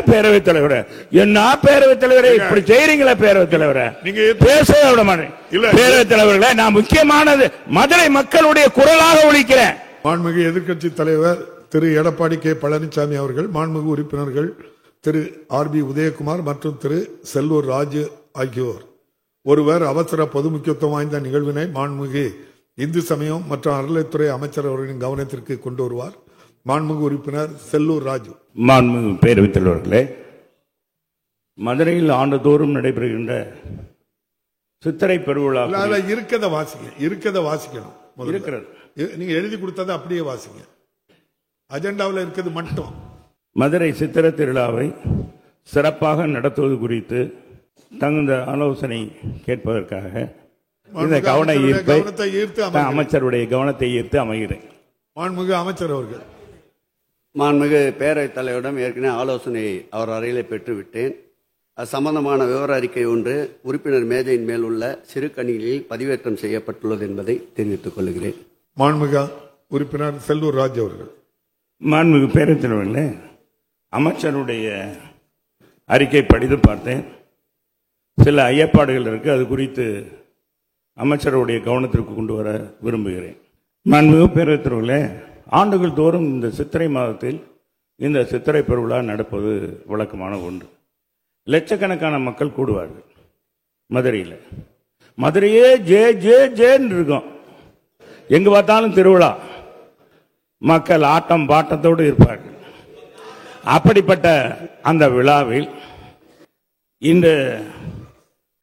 பேரவைத் தலைவரே, என்ன பேரவைத் தலைவரே இப்படி செய்றீங்களா? பேரவைத் தலைவரே, நீங்க பேசவே விட மாட்டேன். பேரவைத் தலைவர்களே, நான் முக்கியமானது மதுரை மக்களுடைய குரலாக ஒலிக்கிறேன். மாண்புமிகு எதிர்க்கட்சி தலைவர் திரு எடப்பாடி கே பழனிசாமி அவர்கள், மாண்புமிகு உறுப்பினர்கள் திரு ஆர்.பி. உதயகுமார் மற்றும் திரு செல்லூர் ராஜு ஆகியோர் ஒருவர் அவசர பொது முக்கியத்துவம் வாய்ந்த நிகழ்வினை மாண்புமிகு இந்து சமயம் மற்றும் அறநிலைத்துறை அமைச்சர் அவர்களின் கவனத்திற்கு கொண்டு வருவார். மாண்புமிகு உறுப்பினர் செல்லூர் ராஜு. மாண்புமிகு பேரவைத் தலைவர்களே, மதுரையில் ஆண்டுதோறும் நடைபெறுகின்ற சித்திரை பெருவிழா இருக்கத வாசிக்கணும். நீங்க எழுதி கொடுத்ததை அப்படியே வாசிங்க. அஜெண்டாவில் இருக்கிறது மட்டும். மதுரை சித்திரை திருவிழாவை சிறப்பாக நடத்துவது குறித்து தகுந்த ஆலோசனை கேட்பதற்காக இந்த கவன ஈர்த்து அமைச்சருடைய கவனத்தை ஈர்த்து அமைகிறேன். மாண்புமிகு அமைச்சர் அவர்கள். மாண்புமிகு பேரவைத் தலைவரிடம் ஏற்கனவே ஆலோசனை அவர் அறையிலே பெற்றுவிட்டேன். அது சம்பந்தமான விவர அறிக்கை ஒன்று உறுப்பினர் மேஜையின் மேல் உள்ள சிறு கணினியில் பதிவேற்றம் செய்யப்பட்டுள்ளது என்பதை தெரிவித்துக் கொள்கிறேன். மாண்புமிகு உறுப்பினர் செல்லூர் ராஜ் அவர்கள். மாண்புமிகு பேரவைத் தலைவர்களே, அமைச்சருடைய அறிக்கை படித்து பார்த்தேன். சில ஐயப்பாடுகள் இருக்கு, அது குறித்து அமைச்சருடைய கவனத்திற்கு கொண்டு வர விரும்புகிறேன். மாண்புமிகு பேரவைத் தலைவர்களே, ஆண்டுகள் தோறும் இந்த சித்திரை மாதத்தில் இந்த சித்திரை பெருவிழா நடப்பது வழக்கமான ஒன்று. லட்சக்கணக்கான மக்கள் கூடுவார்கள் மதுரையில். மதுரையே ஜே ஜே ஜேன்னு இருக்கும். எங்கு பார்த்தாலும் திருவிழா, மக்கள் ஆட்டம் பாட்டத்தோடு இருப்பார்கள். அப்படிப்பட்ட அந்த விழாவில் இந்த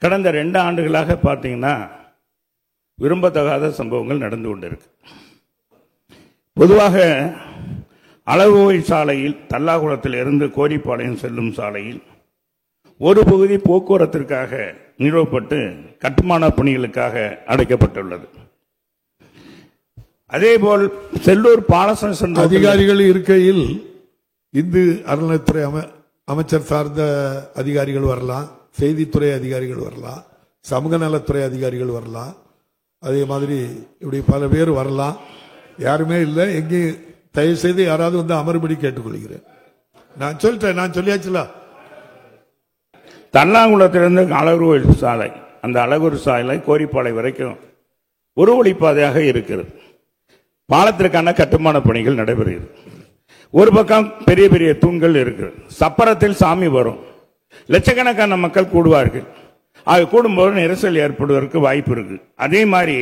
கடந்த 2 ஆண்டுகளாக பார்த்தீங்கன்னா விரும்பத்தகாத சம்பவங்கள் நடந்து கொண்டிருக்கு. பொதுவாக அளவுகோல் சாலையில் தல்லாகுளத்தில் இருந்து கோரிப்பாளையம் செல்லும் சாலையில் ஒரு பகுதி போக்குவரத்திற்காக நிறுவப்பட்டு கட்டுமான பணிகளுக்காக அடைக்கப்பட்டுள்ளது. அதேபோல் செல்லூர் பாலசன் அதிகாரிகள் இருக்கையில் இந்து அறநிலையத்துறை அமைச்சர் சார்ந்த அதிகாரிகள் வரலாம், செய்தித்துறை அதிகாரிகள் வரலாம், சமூக நலத்துறை அதிகாரிகள் வரலாம், அதே மாதிரி இப்படி பல பேர் வரலாம். யாருமே இல்லை. எங்கே தயவு செய்து யாராவது வந்து அமர்படி கேட்டுக்கொள்கிறேன். நான் சொல்லிட்டேன், நான் சொல்லியாச்சுல. தல்லாங்குளத்திலிருந்து அழகூர் சாலை, அந்த அழகூர் சாலை கோரிப்பாளையம் வரைக்கும் ஒரு வழிப்பாதையாக இருக்கிறது. பாலத்திற்கான கட்டுமான பணிகள் நடைபெறுகிறது. ஒரு பக்கம் பெரிய பெரிய தூண்கள் இருக்கு. சப்பரத்தில் சாமி வரும். லட்சக்கணக்கான மக்கள் கூடுவார்கள். அது கூடும்போது நெரிசல் ஏற்படுவதற்கு வாய்ப்பு இருக்கு. அதே மாதிரி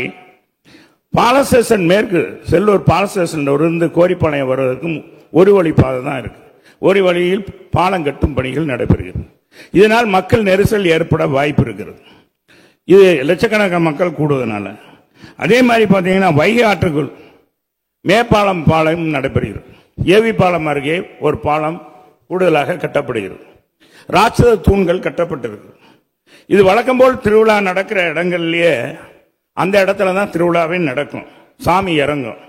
பாலஸ்டேஷன் மேற்கு செல்லூர் பாலஸ்டேஷன் இருந்து கோரிப்பாளையம் வருவதற்கும் ஒரு வழிப்பாதை தான் இருக்கு. ஒரு வழியில் பாலம் கட்டும் பணிகள் நடைபெறுகிறது. இதனால் மக்கள் நெரிசல் ஏற்பட வாய்ப்பு இருக்கிறது. இது லட்சக்கணக்கான மக்கள் கூடுவதனால. அதே மாதிரி பார்த்தீங்கன்னா வைகை ஆற்றுக்குள் மேப்பாலம் பாலம் நடைபெறுகிறது. ஏவி பாலம் அருகே ஒரு பாலம் கூடுதலாக கட்டப்படுகிறது. ராட்சத தூண்கள் கட்டப்பட்டிருக்கு. இது வழக்கம் போல் திருவிழா நடக்கிற இடங்கள்லயே அந்த இடத்துல தான் திருவிழாவே நடக்கும், சாமி இறங்கும்.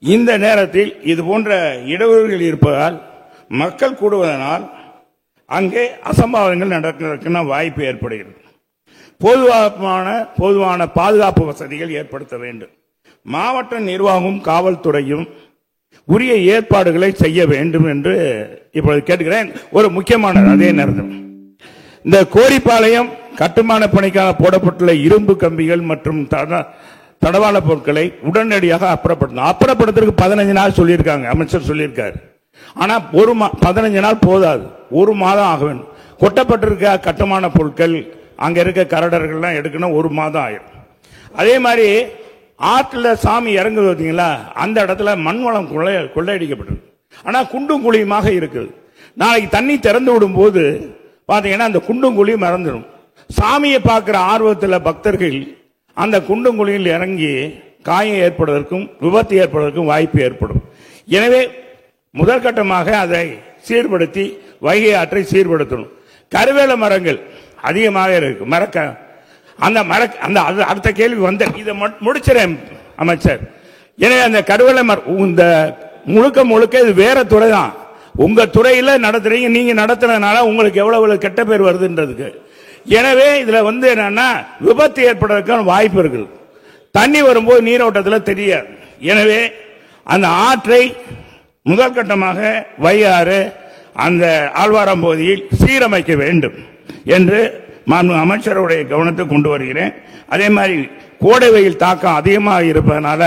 இந்த நேரத்தில் இது போன்ற இடையூறுகள் இருப்பதால் மக்கள் கூடுவதனால் அங்கே அசம்பாவிதங்கள் நடக்கிறதுக்கு வாய்ப்பு ஏற்படுகிறது. பொதுவான பாதுகாப்பு வசதிகள் ஏற்படுத்த வேண்டும். மாவட்ட நிர்வாகமும் காவல்துறையும் உரிய ஏற்பாடுகளை செய்ய வேண்டும் என்று இப்பொழுது கேட்கிறேன். ஒரு முக்கியமான அதே நேரத்தில் இந்த கோரிப்பாளையம் கட்டுமான பணிக்காக போடப்பட்டுள்ள இரும்பு கம்பிகள் மற்றும் தடவாள பொருட்களை உடனடியாக அப்புறப்படுத்துறதுக்கு 15 நாள் சொல்லியிருக்காங்க, அமைச்சர் சொல்லியிருக்காரு. ஆனா 15 நாள் போதாது, 1 மாதம் ஆக வேண்டும். கொட்டப்பட்டிருக்க கட்டுமான பொருட்கள் அங்க இருக்க கரடர்கள்லாம் எடுக்கணும், 1 மாதம் ஆயிரும். அதே மாதிரி ஆற்றுல சாமி இறங்குது பார்த்தீங்களா, அந்த இடத்துல மண்வளம் கொள்ளையடிக்கப்பட்டிருக்கு. ஆனா குண்டும் குழியுமாக இருக்குது. நாளைக்கு தண்ணி திறந்து விடும் போது பாத்தீங்கன்னா அந்த குண்டும் குழியும் மறந்துடும். சாமியை பார்க்கிற ஆர்வத்தில் பக்தர்கள் அந்த குண்டும் குழியில் இறங்கி காயம் ஏற்படுவதற்கும் விபத்து ஏற்படுவதற்கும் வாய்ப்பு ஏற்படும். எனவே முதல் கட்டமாக அதை சீர்படுத்தி வைகை ஆற்றை சீர்படுத்தணும். கருவேல மரங்கள் அதிகமாக இருக்கு. அந்த அடுத்த கேள்வி வந்த இதை முடிச்சிடறேன் அமைச்சர். எனவே அந்த கருவேல மரம் இந்த முழுக்க இது வேற துறை தான். உங்க துறையில நடத்துறீங்க, நீங்க நடத்துறதுனால உங்களுக்கு எவ்வளவு கெட்ட பேர் வருதுன்றதுக்கு. எனவே இதுல என்னன்னா விபத்து ஏற்படுவதற்கான வாய்ப்பு இருக்குது. தண்ணி வரும்போது நீரோட்டத்தில் தெரியாது. எனவே அந்த ஆற்றை முதல் கட்டமாக வையாறு அந்த ஆழ்வாரம் பகுதியில் சீரமைக்க வேண்டும் என்று அமைச்சருடைய கவனத்துக்கு கொண்டு வருகிறேன். அதே மாதிரி கோடை வெயில் தாக்கம் அதிகமாக இருப்பதனால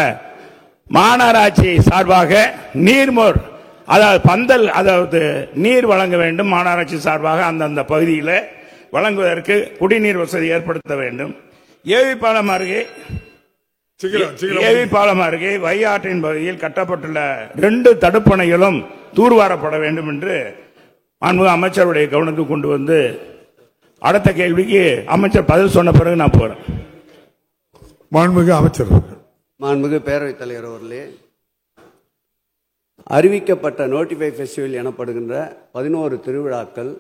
மாநகராட்சி சார்பாக நீர்மோர், அதாவது பந்தல், அதாவது நீர் வழங்க வேண்டும். மாநகராட்சி சார்பாக அந்தந்த பகுதியில் வழங்குவதற்கு குடிநீர் வசதி ஏற்படுத்த வேண்டும். ஏவிப்பாலம் அருகே வையாற்றின் பகுதியில் கட்டப்பட்டுள்ள 2 தடுப்பணைகளும் தூர்வாரப்பட வேண்டும் என்று அமைச்சருடைய கவனத்துக்கு கொண்டு வந்து, அடுத்த கேள்விக்கு அமைச்சர் பதில் சொன்ன பிறகு நான் போறேன். மாண்புமிகு அமைச்சர். மாண்புமிகு பேரவைத் தலைவர் அவர்களே, அறிவிக்கப்பட்ட நோட்டிஃபை ஃபெஸ்டிவல் எனப்படுகின்ற 11 திருவிழாக்கள்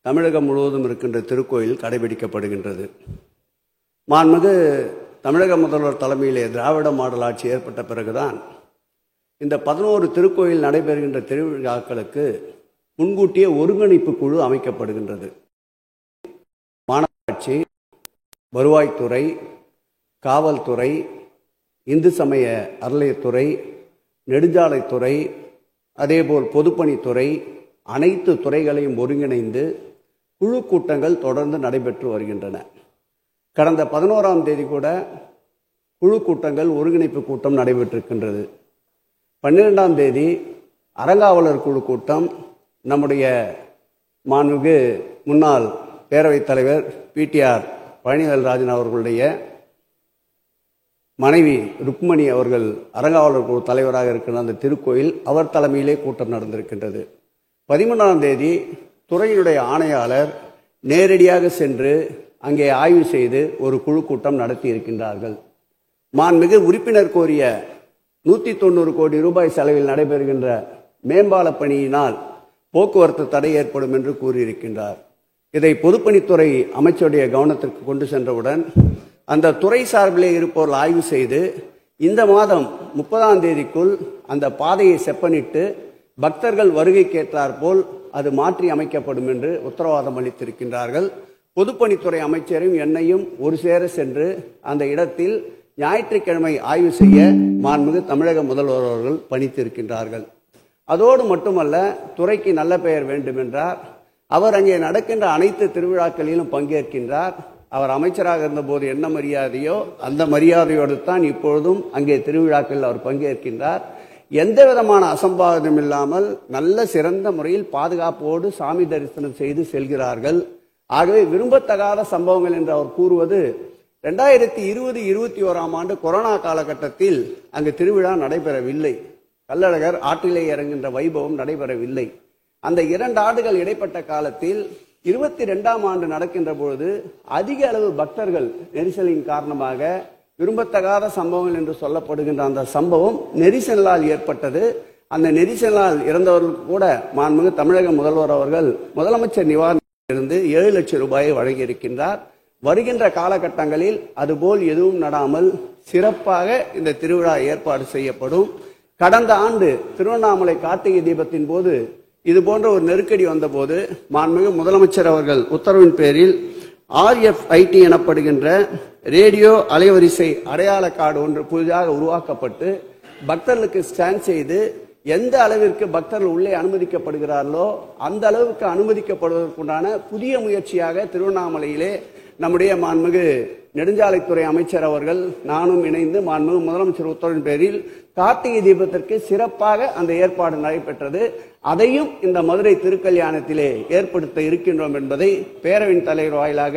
தமிழகம் முழுவதும் இருக்கின்ற திருக்கோயில் கடைபிடிக்கப்படுகின்றது. மாண்புமிகு தமிழக முதல்வர் தலைமையிலே திராவிட மாடல் ஆட்சி ஏற்பட்ட பிறகுதான் இந்த 11 திருக்கோயில் நடைபெறுகின்ற திருவிழாக்களுக்கு முன்கூட்டியே ஒருங்கிணைப்பு குழு அமைக்கப்படுகின்றது. மாநகராட்சி, வருவாய்த்துறை, காவல்துறை, இந்து சமய அறநிலையத்துறை, நெடுஞ்சாலைத்துறை, அதேபோல் பொதுப்பணித்துறை, அனைத்து துறைகளையும் ஒருங்கிணைந்து குழு கூட்டங்கள் தொடர்ந்து நடைபெற்று வருகின்றன. கடந்த 11ஆம் தேதி கூட குழு கூட்டங்கள், ஒருங்கிணைப்பு கூட்டம் நடைபெற்றிருக்கின்றது. 12ஆம் தேதி அறங்காவலர் குழு கூட்டம் நம்முடைய மாண்புமிகு முன்னாள் பேரவைத் தலைவர் பிடிஆர் பழனிவேல்ராஜன் அவர்களுடைய மனைவி ருக்மணி அவர்கள் அறங்காவலர் குழு தலைவராக இருக்கின்ற அந்த திருக்கோயில் அவர் தலைமையிலே கூட்டம் நடந்திருக்கின்றது. 13ஆம் தேதி துறையினுடைய ஆணையாளர் நேரடியாக சென்று அங்கே ஆய்வு செய்து ஒரு குழு கூட்டம் நடத்தி இருக்கின்றார்கள். மாண்புமிகு உறுப்பினர் கோரிய 190 கோடி ரூபாய் செலவில் நடைபெறுகின்ற மேம்பால பணியினால் போக்குவரத்து தடை ஏற்படும் என்று கூறியிருக்கின்றார். இதை பொதுப்பணித்துறை அமைச்சருடைய கவனத்திற்கு கொண்டு சென்றவுடன் அந்த துறை சார்பிலே இருப்பவர்கள் ஆய்வு செய்து இந்த மாதம் 30ஆம் தேதிக்குள் அந்த பாதையை செப்பனிட்டு பக்தர்கள் வருகைக்கேற்றாற்போல் அது மாற்றி அமைக்கப்படும் என்று உத்தரவாதம் அளித்திருக்கின்றார்கள். பொதுப்பணித்துறை அமைச்சரையும் என்னையும் ஒரு சேர சென்று அந்த இடத்தில் ஞாயிற்றுக்கிழமை ஆய்வு செய்ய மாண்புமிகு தமிழக முதல்வர் அவர்கள் பணித்திருக்கின்றார்கள். அதோடு மட்டுமல்ல, துறைக்கு நல்ல பெயர் வேண்டும் என்றார். அவர் அங்கே நடக்கின்ற அனைத்து திருவிழாக்களிலும் பங்கேற்கின்றார். அவர் அமைச்சராக இருந்தபோது என்ன மரியாதையோ அந்த மரியாதையோடு தான் இப்பொழுதும் அங்கே திருவிழாக்களில் அவர் பங்கேற்கின்றார். எந்த விதமான அசம்பாவிதம் இல்லாமல் நல்ல சிறந்த முறையில் பாதுகாப்போடு சாமி தரிசனம் செய்து செல்கிறார்கள். ஆகவே விரும்பத்தகாத சம்பவங்கள் என்று அவர் கூறுவது 2020-21ஆம் ஆண்டு கொரோனா காலகட்டத்தில் அங்கு திருவிழா நடைபெறவில்லை. கள்ளழகர் ஆற்றிலே இறங்குகின்ற வைபவம் நடைபெறவில்லை. அந்த 2 ஆண்டுகள் இடைப்பட்ட காலத்தில் 22ஆம் ஆண்டு நடக்கின்ற பொழுது அதிக அளவு பக்தர்கள் நெரிசலின் காரணமாக விரும்பத்தகாத சம்பவங்கள் என்று சொல்லப்படுகின்ற அந்த சம்பவம் நெரிசலால் ஏற்பட்டது. அந்த நெரிசலால் இறந்தவர்கள் கூட மாண்புமிகு தமிழக முதல்வர் அவர்கள் முதலமைச்சர் நிவாரணத்திலிருந்து 7 லட்சம் ரூபாயை வழங்கியிருக்கின்றார். வருகின்ற காலகட்டங்களில் அதுபோல் எதுவும் நடாமல் சிறப்பாக இந்த திருவிழா ஏற்பாடு செய்யப்படும். கடந்த ஆண்டு திருவண்ணாமலை கார்த்திகை தீபத்தின் போது இது போன்ற ஒரு நெருக்கடி வந்தபோது மாண்புமிகு முதலமைச்சர் அவர்கள் உத்தரவின் பேரில் RFID எனப்படுகின்ற ரேடியோ அலைவரிசை அடையாள கார்டு ஒன்று புதிதாக உருவாக்கப்பட்டு பக்தர்களுக்கு ஸ்கேன் செய்து எந்த அளவிற்கு பக்தர்கள் உள்ளே அனுமதிக்கப்படுகிறார்களோ அந்த அளவுக்கு அனுமதிக்கப்படுவதற்குண்டான புதிய முயற்சியாக திருவண்ணாமலையிலே நம்முடைய மாண்புமிகு நெடுஞ்சாலைத்துறை அமைச்சர் அவர்கள் நானும் இணைந்து மாண்புமிகு முதலமைச்சர் உத்தரவின் பேரில் கார்த்திகை தீபத்திற்கு சிறப்பாக அந்த ஏற்பாடு நடைபெற்றது. அதையும் இந்த மதுரை திருக்கல்யாணத்திலே ஏற்படுத்த இருக்கின்றோம் என்பதை பேரவையின் தலைவர் வாயிலாக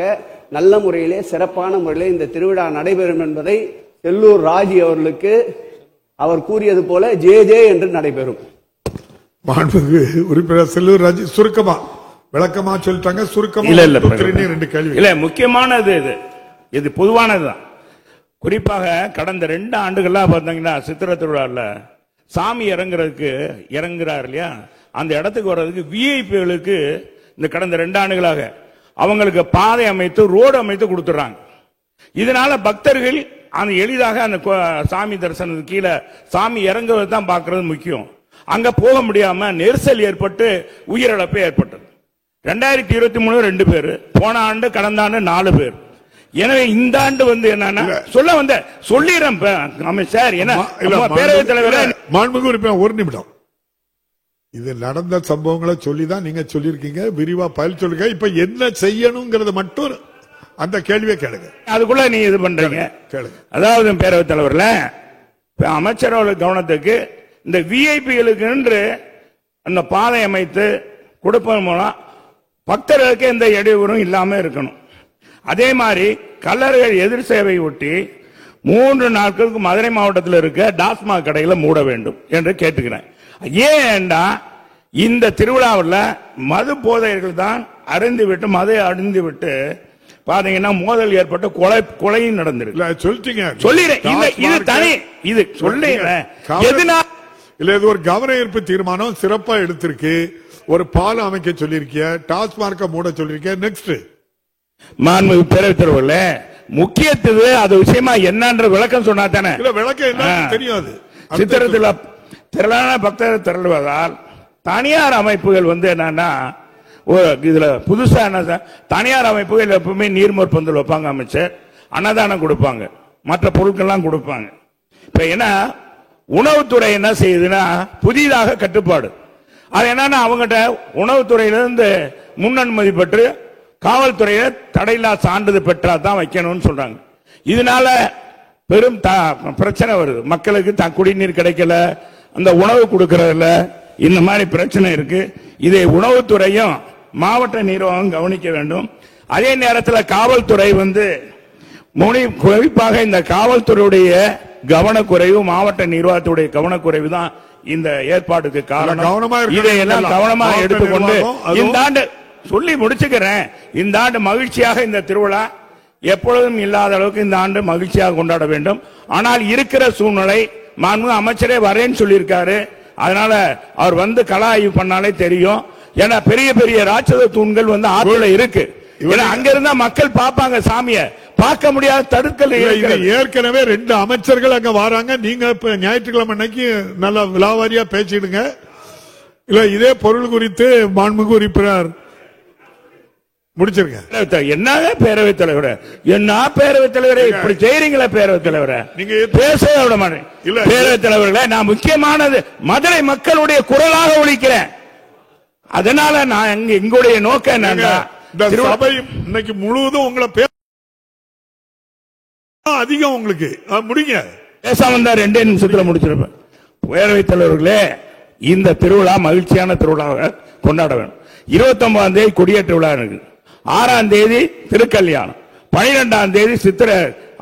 நல்ல முறையிலே சிறப்பான முறையிலே இந்த திருவிழா நடைபெறும் என்பதை செல்லூர் ராஜி அவர்களுக்கு அவர் கூறியது போல ஜே என்று நடைபெறும். மாண்புமிகு உறுப்பினர் செல்லூர் ராஜி சுருக்கமா விளக்கமா சொல்லிட்டாங்க. சுருக்கமா இல்ல 2 கேள்வி இல்ல, முக்கியமானது இது பொதுவானதுதான். குறிப்பாக கடந்த 2 ஆண்டுகளா பார்த்தீங்கன்னா சித்திரை திருவிழாவில் சாமி இறங்குறாரு இல்லையா, அந்த இடத்துக்கு வர்றதுக்கு விஐபிகளுக்கு இந்த கடந்த 2 ஆண்டுகளாக அவங்களுக்கு பாதை அமைத்து ரோடு அமைத்து கொடுத்துறாங்க. இதனால பக்தர்கள் அந்த எளிதாக அந்த சாமி தரிசனத்துக்கு கீழே சாமி இறங்குவது தான் பார்க்கறது முக்கியம். அங்க போக முடியாம நெரிசல் ஏற்பட்டு உயிரிழப்பு ஏற்பட்டது. 2023 2 பேர், போன ஆண்டு கடந்த ஆண்டு 4 பேர். எனவே இந்த ஆண்டு என்னன்னா சொல்லிடுறேன் அமைச்சர், பேரவைத் தலைவர். மாண்புமிகு உறுப்பினர் 1 நிமிடம். இது நடந்த சம்பவங்களை சொல்லிதான் நீங்க சொல்லிருக்கீங்க, விரிவா பதில் சொல்லுங்க. இப்ப என்ன செய்யணுங்கிறது மட்டும் அந்த கேள்வியை கேளுங்க. அதுக்குள்ள நீ இது பண்றீங்க கேளுங்க. அதாவது பேரவைத் தலைவர்ல அமைச்சரவை கவனத்துக்கு இந்த விஐபிகளுக்கு என்று அந்த பாதை அமைத்து கொடுப்பதன் மூலம் பக்தர்களுக்கு எந்த இடையூறும் இல்லாம இருக்கணும். அதே மாதிரி கல்லர்கள் எதிர் சேவை ஒட்டி 3 நாட்களுக்கு மதுரை மாவட்டத்தில் இருக்க டாஸ்மாக் கடைகளை மூட வேண்டும் என்று கேட்டுக்கிறேன். ஏன்டா இந்த திருவிழாவில் மது போதையர்கள் தான் அருந்தி விட்டு மதை அருந்தி விட்டு பாத்தீங்கன்னா மோதல் ஏற்பட்டு கொலையும் நடந்திருக்கு. சொல்லிட்டீங்க, சொல்லிடுறேன். இது தனி, இது சொல்லுறேன். எதுனா இல்ல இது ஒரு கவன ஈர்ப்பு தீர்மானம் சிறப்பா எடுத்திருக்கு. ஒரு பாலம் அமைக்க சொல்லிருக்கிய, டாஸ்மார்க்க மூட சொல்லிருக்கிய. நெக்ஸ்ட் மாண்புமிகு பேரவைத் தலைவர்களே, முக்கியத்துவ அது விஷயமா என்னன்ற விளக்கம் சொன்னா தானே. விளக்கம் என்ன தெரியாது. சித்திரத்தில் திரளான பக்தர்கள் திரளுவதால் தனியார் அமைப்புகள் என்னன்னா இதுல புதுசா என்ன, தனியார் அமைப்புகள் எப்பவுமே நீர்மோர் பந்தல் வைப்பாங்க, அமைச்சர் அன்னதானம் கொடுப்பாங்க, மற்ற பொருட்கள்லாம் கொடுப்பாங்க. இப்ப என்ன உணவுத்துறை என்ன செய்யுதுன்னா புதிதாக கட்டுப்பாடு. அது என்னன்னா அவங்ககிட்ட உணவுத்துறையிலிருந்து முன் அனுமதி பெற்று காவல்துறையில தடையில்லா சான்றிதழ் பெற்றா தான் வைக்கணும்னு சொல்றாங்க. இதனால பெரும் பிரச்சனை வருது. மக்களுக்கு குடிநீர் கிடைக்கல, அந்த உணவு கொடுக்கறதுல இந்த மாதிரி பிரச்சனை இருக்கு. இதை உணவுத்துறையும் மாவட்ட நிர்வாகம் கவனிக்க வேண்டும். அதே நேரத்தில் காவல்துறை குறிப்பாக இந்த காவல்துறையுடைய கவனக்குறைவு, மாவட்ட நிர்வாகத்துடைய கவனக்குறைவு தான் இந்த ஏற்பாட்டுக்கு காரணம். இதையெல்லாம் கவனமாக எடுத்துக்கொண்டு இந்த ஆண்டு சொல்லி முடிச்சுக்கிறேன். இந்த ஆண்டு மகிழ்ச்சியாக இந்த திருவிழா எப்பொழுதும் இல்லாத அளவுக்கு இந்த ஆண்டு மகிழ்ச்சியாக கொண்டாட வேண்டும். ஆனால் இருக்கிற சூழ்நிலை மாண்புமிகு அமைச்சரே வரேன்னு சொல்லியிருக்காரு. அதனால அவர் கள ஆய்வு பண்ணாலே தெரியும். ஏன்னா பெரிய பெரிய ராட்சத தூண்கள் ஆற்றுல இருக்கு. அங்க இருந்தா மக்கள் பாப்பாங்க, சாமிய பார்க்க முடியாத தடுக்கல். ஏற்கனவே 2 அமைச்சர்கள் அங்க வராங்க. நீங்க இப்ப ஞாயிற்றுக்கிழமை அன்னைக்கு நல்ல விலாவாரியா பேசிடுங்க. இல்ல இதே பொருள் குறித்து மாண்புமிகு உறுப்பினர் முடிச்சிருங்க. என்ன பேரவைத் தலைவரே, என்ன பேரவைத் தலைவரே இப்படி செய்றீங்களா? பேரவைத் தலைவரே நீங்க பேசவே விட மாட்டேன். பேரவைத் தலைவர்களே, நான் முக்கியமானது மதுரை மக்களுடைய குரலாக ஒலிக்கிறேன். அதனால நான் எங்களுடைய நோக்கம் என்னன்னா சபை இன்னைக்கு முழுவதும் உங்களை அதிகம் உங்களுக்கு முடிங்க. பேசாம இருந்தா 2 நிமிஷத்துல முடிச்சிருப்பேன். பேரவைத் தலைவர்களே, இந்த திருவிழா மகிழ்ச்சியான திருவிழாவை கொண்டாட வேண்டும். 29ஆம் தேதி கொடியேற்ற விழா இருக்கு, 6ஆம் தேதி திருக்கல்யாணம், 12ஆம் தேதி சித்திரை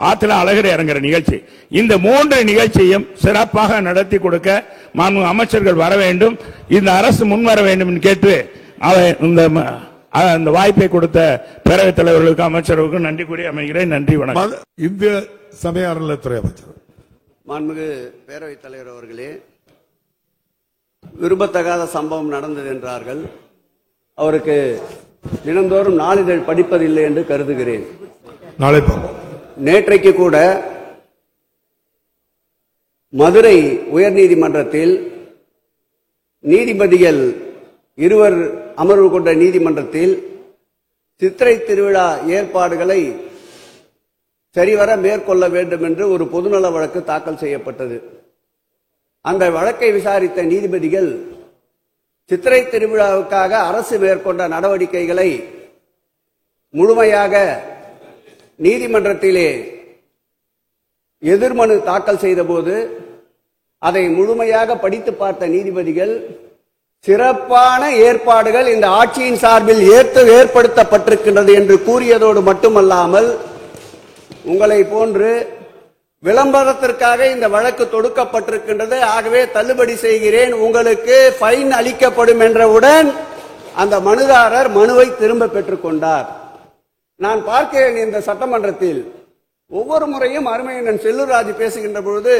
ஆத்துல அழகரை இறங்குற நிகழ்ச்சி. இந்த 3 நிகழ்ச்சியும் சிறப்பாக நடத்தி கொடுக்க மாண்புமிகு அமைச்சர்கள் வர வேண்டும். இந்த அரசு முன் வர வேண்டும் என்று கேட்டு இந்த வாய்ப்பை கொடுத்த பேரவைத் தலைவர்களுக்கு அமைச்சர்களுக்கு நன்றி கூறி அமைகிறேன். நன்றி, வணக்கம். இந்திய சமய அறநிலையத்துறை அமைச்சர். மாண்புமிகு பேரவைத் தலைவர் அவர்களே, விரும்பத்தகாத சம்பவம் நடந்தது என்றார்கள். அவருக்கு தினந்தோறும் நாளிதழ் படிப்பதில்லை என்று கருதுகிறேன். நாளை நேற்றைக்கு கூட மதுரை உயர்நீதிமன்றத்தில் நீதிபதிகள் 2 அமர்வு கொண்ட நீதிமன்றத்தில் சித்திரை திருவிழா ஏற்பாடுகளை சரிவர மேற்கொள்ள வேண்டும் என்று ஒரு பொதுநல வழக்கு தாக்கல் செய்யப்பட்டது. அந்த வழக்கை விசாரித்த நீதிபதிகள் சித்திரை திருவிழாவுக்காக அரசு மேற்கொண்ட நடவடிக்கைகளை முழுமையாக நீதிமன்றத்திலே எதிர்மனு தாக்கல் செய்தபோது அதை முழுமையாக படித்து பார்த்த நீதிபதிகள் சிறப்பான ஏற்பாடுகள் இந்த ஆட்சியின் சார்பில் ஏற்படுத்தப்பட்டிருக்கின்றது என்று கூறியதோடு மட்டுமல்லாமல், உங்களை போன்று விளம்பரத்திற்காக இந்த வழக்கு தொடுக்கப்பட்டிருக்கின்றது, ஆகவே தள்ளுபடி செய்கிறேன், உங்களுக்கு ஃபைன் அளிக்கப்படும் என்றவுடன் அந்த மனுதாரர் மனுவை திரும்ப பெற்றுக் கொண்டார். நான் பார்க்கிறேன் இந்த சட்டமன்றத்தில் ஒவ்வொரு முறையும் அருமையண்ணன் செல்லூர்ராஜ் பேசுகின்ற பொழுது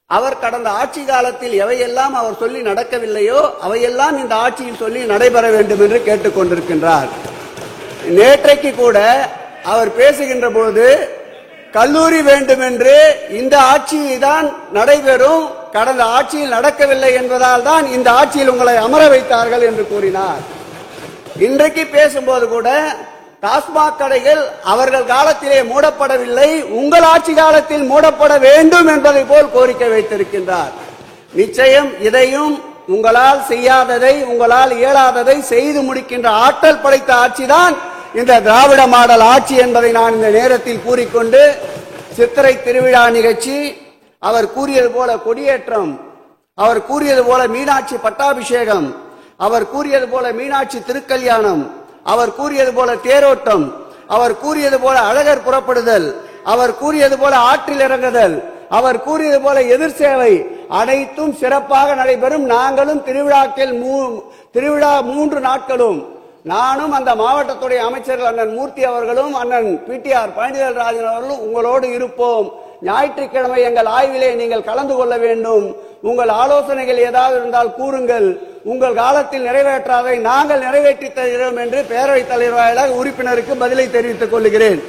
அவர் கடந்த ஆட்சி காலத்தில் எவையெல்லாம் அவர் சொல்லி நடக்கவில்லையோ அவையெல்லாம் இந்த ஆட்சியில் சொல்லி நடைபெற வேண்டும் என்று கேட்டுக் கொண்டிருக்கின்றார். நேற்றைக்கு கூட அவர் பேசுகின்ற பொழுது கல்லூரி வேண்டும் என்று இந்த ஆட்சியில் தான் நடைபெறும், கடந்த ஆட்சியில் நடக்கவில்லை என்பதால் தான் இந்த ஆட்சியில் உங்களை அமர வைத்தார்கள் என்று கூறினார். இன்றைக்கு பேசும்போது கூட டாஸ்மாக் கடைகள் அவர்கள் காலத்திலே மூடப்படவில்லை, உங்கள் ஆட்சி காலத்தில் மூடப்பட வேண்டும் என்பதை போல் கோரிக்கை வைத்திருக்கின்றார். நிச்சயம் இதையும் உங்களால் செய்யாததை, உங்களால் இயலாததை செய்து முடிக்கின்ற ஆற்றல் படைத்த ஆட்சிதான் இந்த திராவிட மாடல் ஆட்சி என்பதை நான் இந்த நேரத்தில் கூறிக்கொண்டு, சித்திரை திருவிழா நிகழ்ச்சி, அவர் கூறியது போல கொடியேற்றம், அவர் கூறியது போல மீனாட்சி பட்டாபிஷேகம், அவர் கூறியது போல மீனாட்சி திருக்கல்யாணம், அவர் கூறியது போல தேரோட்டம், அவர் கூறியது போல அழகர் புறப்படுதல், அவர் கூறியது போல ஆற்றில் இறங்குதல், அவர் கூறியது போல எதிர் சேவை அனைத்தும் சிறப்பாக நடைபெறும். நாங்களும் திருவிழா 3 நாட்களும் நானும் அந்த மாவட்டத்துடைய அமைச்சர்கள் அண்ணன் மூர்த்தி அவர்களும் அண்ணன் பிடிஆர் பழனிவேல்ராஜன் அவர்களும் உங்களோடு இருப்போம். ஞாயிற்றுக்கிழமை எங்கள் ஆய்விலே நீங்கள் கலந்து கொள்ள வேண்டும். உங்கள் ஆலோசனைகள் ஏதாவது இருந்தால் கூறுங்கள். உங்கள் காலத்தில் நிறைவேற்றாதை நாங்கள் நிறைவேற்றி தருகிறோம் என்று பேரவைத் தலைவர் வாயிலாக உறுப்பினருக்கு பதிலை தெரிவித்துக் கொள்கிறேன்.